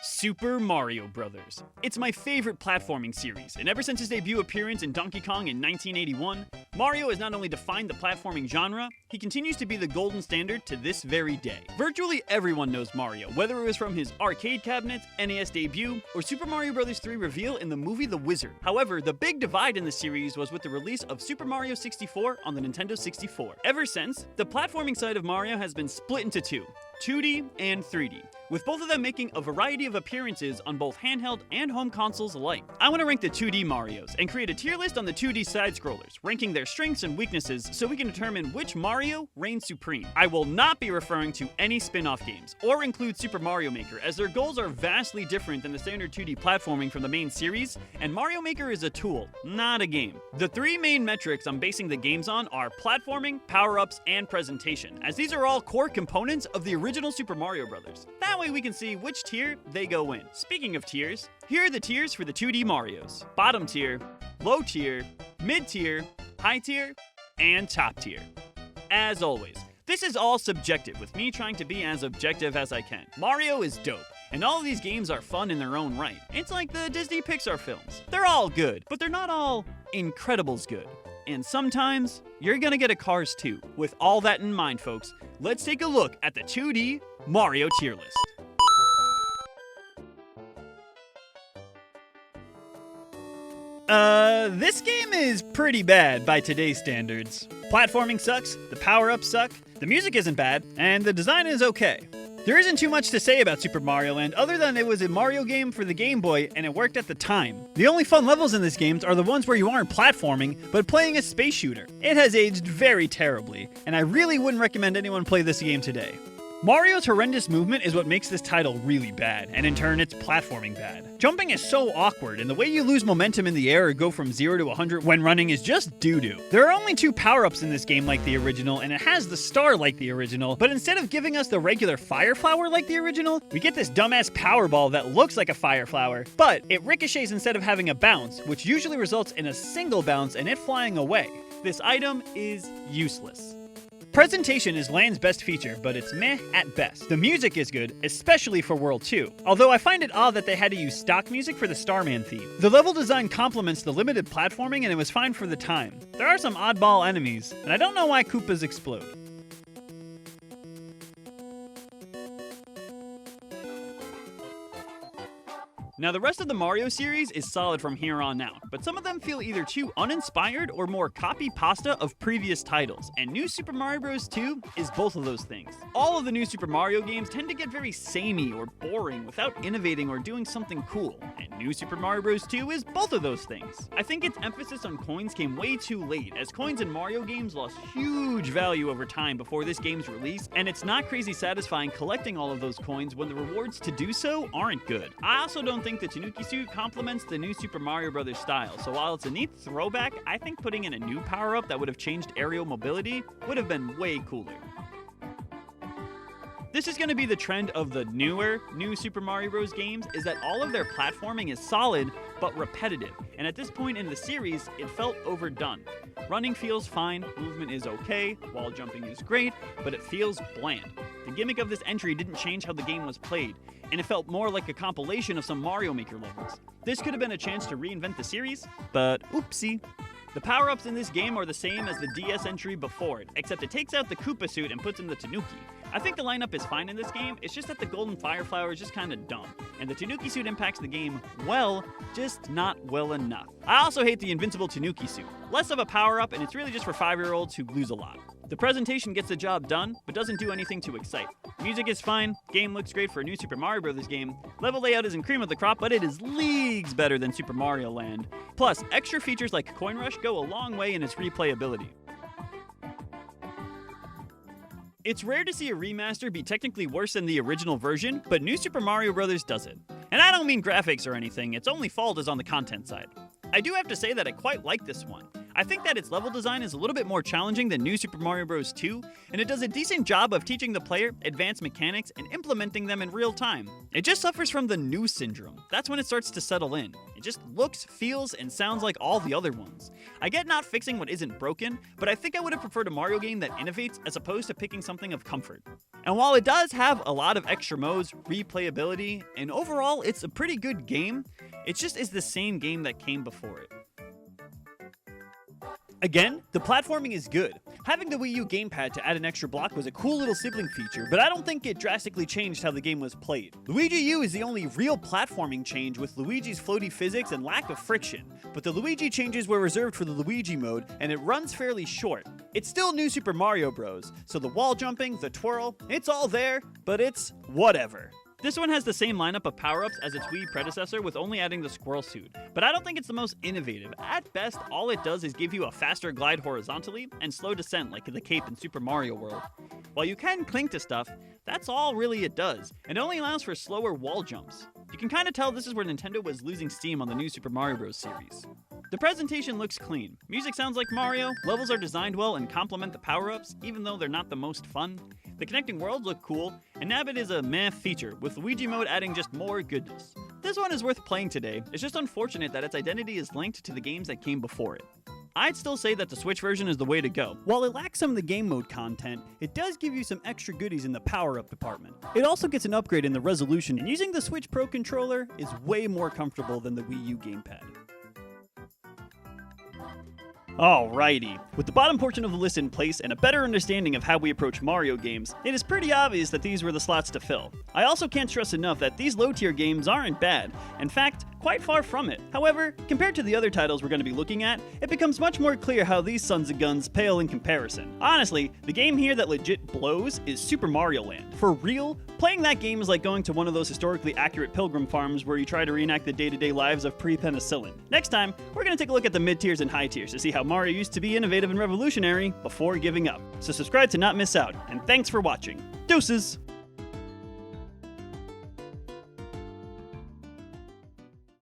Super Mario Bros. It's my favorite platforming series, and ever since his debut appearance in Donkey Kong in 1981, Mario has not only defined the platforming genre, he continues to be the golden standard to this very day. Virtually everyone knows Mario, whether it was from his arcade cabinets, NES debut, or Super Mario Bros. 3 reveal in the movie The Wizard. However, the big divide in the series was with the release of Super Mario 64 on the Nintendo 64. Ever since, the platforming side of Mario has been split into two, 2D and 3D, with both of them making a variety of appearances on both handheld and home consoles alike. I want to rank the 2D Marios and create a tier list on the 2D side-scrollers, ranking their strengths and weaknesses so we can determine which Mario reigns supreme. I will not be referring to any spin-off games, or include Super Mario Maker, as their goals are vastly different than the standard 2D platforming from the main series, and Mario Maker is a tool, not a game. The three main metrics I'm basing the games on are platforming, power-ups, and presentation, as these are all core components of the original Super Mario Bros. That way we can see which tier they go in. Speaking of tiers, here are the tiers for the 2D Marios. Bottom tier, low tier, mid tier, high tier, and top tier. As always, this is all subjective, with me trying to be as objective as I can. Mario is dope, and all of these games are fun in their own right. It's like the Disney Pixar films. They're all good, but they're not all Incredibles good. And sometimes, you're gonna get a Cars 2. With all that in mind, folks, let's take a look at the 2D Mario tier list. This game is pretty bad by today's standards. Platforming sucks, the power-ups suck, the music isn't bad, and the design is okay. There isn't too much to say about Super Mario Land other than it was a Mario game for the Game Boy and it worked at the time. The only fun levels in this game are the ones where you aren't platforming, but playing a space shooter. It has aged very terribly, and I really wouldn't recommend anyone play this game today. Mario's horrendous movement is what makes this title really bad, and in turn it's platforming bad. Jumping is so awkward, and the way you lose momentum in the air or go from 0 to 100 when running is just doo-doo. There are only 2 power-ups in this game like the original, and it has the star like the original, but instead of giving us the regular fire flower like the original, we get this dumbass power ball that looks like a fire flower, but it ricochets instead of having a bounce, which usually results in a single bounce and it flying away. This item is useless. Presentation is Land's best feature, but it's meh at best. The music is good, especially for World 2, although I find it odd that they had to use stock music for the Starman theme. The level design complements the limited platforming and it was fine for the time. There are some oddball enemies, and I don't know why Koopas explode. Now, the rest of the Mario series is solid from here on out, but some of them feel either too uninspired or more copy-pasta of previous titles, and New Super Mario Bros. 2 is both of those things. All of the New Super Mario games tend to get very samey or boring without innovating or doing something cool, and New Super Mario Bros. 2 is both of those things. I think its emphasis on coins came way too late, as coins in Mario games lost huge value over time before this game's release, and it's not crazy satisfying collecting all of those coins when the rewards to do so aren't good. I also don't think the Tanuki suit complements the new Super Mario Bros. Style, so while it's a neat throwback, I think putting in a new power-up that would have changed aerial mobility would have been way cooler. This is going to be the trend of the newer New Super Mario Bros. Games, is that all of their platforming is solid, but repetitive, and at this point in the series, it felt overdone. Running feels fine, movement is okay, wall jumping is great, but it feels bland. The gimmick of this entry didn't change how the game was played, and it felt more like a compilation of some Mario Maker levels. This could have been a chance to reinvent the series, but oopsie. The power-ups in this game are the same as the DS entry before it, except it takes out the Koopa suit and puts in the Tanuki. I think the lineup is fine in this game, it's just that the Golden Fire Flower is just kinda dumb, and the Tanuki suit impacts the game well, just not well enough. I also hate the Invincible Tanuki suit. Less of a power-up, and it's really just for 5-year-olds who lose a lot. The presentation gets the job done, but doesn't do anything to excite. Music is fine, game looks great for a new Super Mario Bros. Game, level layout isn't cream of the crop, but it is leagues better than Super Mario Land. Plus, extra features like Coin Rush go a long way in its replayability. It's rare to see a remaster be technically worse than the original version, but New Super Mario Bros. Does it. And I don't mean graphics or anything, its only fault is on the content side. I do have to say that I quite like this one. I think that its level design is a little bit more challenging than New Super Mario Bros. 2, and it does a decent job of teaching the player advanced mechanics and implementing them in real time. It just suffers from the new syndrome. That's when it starts to settle in. It just looks, feels, and sounds like all the other ones. I get not fixing what isn't broken, but I think I would have preferred a Mario game that innovates as opposed to picking something of comfort. And while it does have a lot of extra modes, replayability, and overall it's a pretty good game, it just is the same game that came before it. Again, the platforming is good. Having the Wii U gamepad to add an extra block was a cool little sibling feature, but I don't think it drastically changed how the game was played. Luigi U is the only real platforming change with Luigi's floaty physics and lack of friction, but the Luigi changes were reserved for the Luigi mode, and it runs fairly short. It's still New Super Mario Bros., so the wall jumping, the twirl, it's all there, but it's whatever. This one has the same lineup of power-ups as its Wii predecessor with only adding the squirrel suit, but I don't think it's the most innovative. At best, all it does is give you a faster glide horizontally and slow descent like the cape in Super Mario World. While you can cling to stuff, that's all really it does, and it only allows for slower wall jumps. You can kinda tell this is where Nintendo was losing steam on the New Super Mario Bros. Series. The presentation looks clean, music sounds like Mario, levels are designed well and complement the power-ups, even though they're not the most fun. The connecting worlds look cool, and Nabbit is a meh feature, with Luigi mode adding just more goodness. This one is worth playing today, it's just unfortunate that its identity is linked to the games that came before it. I'd still say that the Switch version is the way to go. While it lacks some of the game mode content, it does give you some extra goodies in the power-up department. It also gets an upgrade in the resolution, and using the Switch Pro controller is way more comfortable than the Wii U gamepad. Alrighty, with the bottom portion of the list in place and a better understanding of how we approach Mario games, it is pretty obvious that these were the slots to fill. I also can't stress enough that these low-tier games aren't bad, in fact, quite far from it. However, compared to the other titles we're going to be looking at, it becomes much more clear how these sons of guns pale in comparison. Honestly, the game here that legit blows is Super Mario Land. For real, playing that game is like going to one of those historically accurate pilgrim farms where you try to reenact the day-to-day lives of pre-penicillin. Next time, we're going to take a look at the mid-tiers and high tiers to see how Mario used to be innovative and revolutionary before giving up. So subscribe to not miss out, and thanks for watching. Deuces!